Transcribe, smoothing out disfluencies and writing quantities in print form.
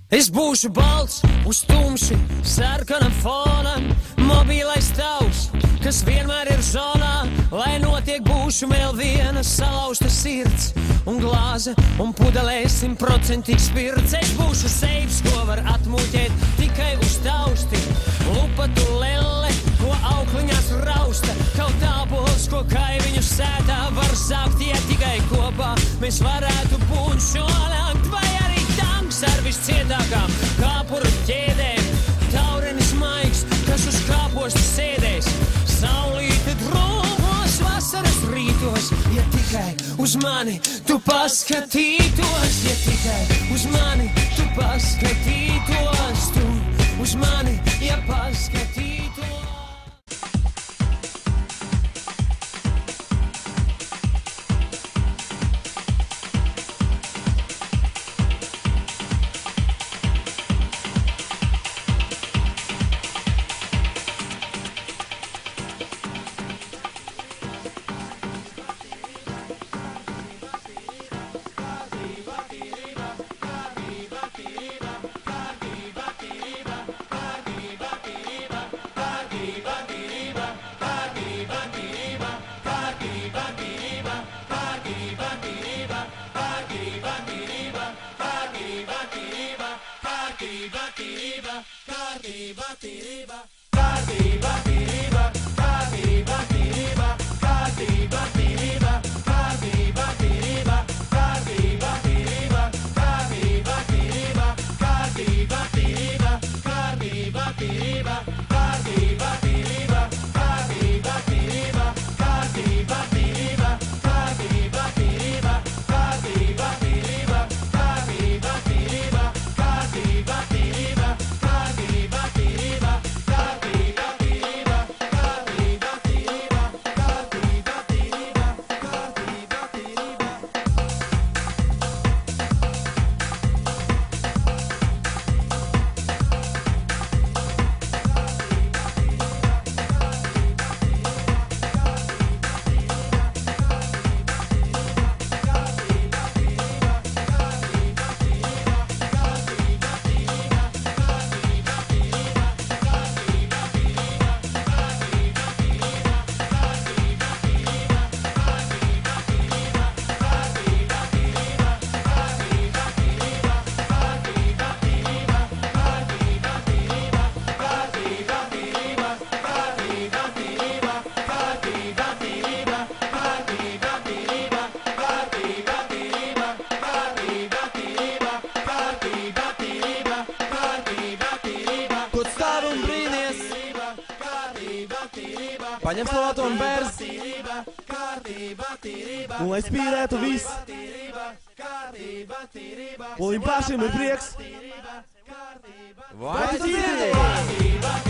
Es būšu balts uz tumši sarkanam fonam, mobilais tavs, kas vienmēr ir zonā, lai notiek būšu vēl viena salauzta sirds un glāze un pudelē 100% spirts. Es būšu seifs, ko var atmūķēt tikai uz tausti, lupatu lelle, ko aukliņās rausta, kaut ābols, ko kaiviņu sētā var zākt, ja tikai kopā mēs varētu būt šolākt, vai arī tanks ar viscietākām kāpuru ķēdēm, taurenis maigs, kas uz kāposta sēdēs, saulīte drūmos vasaras rītos, ja tikai uz mani tu paskatītos, ja tikai uz mani tu paskatītos, tu uz mani, ja paskatītos. Paņem salātu un bērns, un lai spīrētu viss, un viņam pašiem ir prieks. Vai tu dzirdi?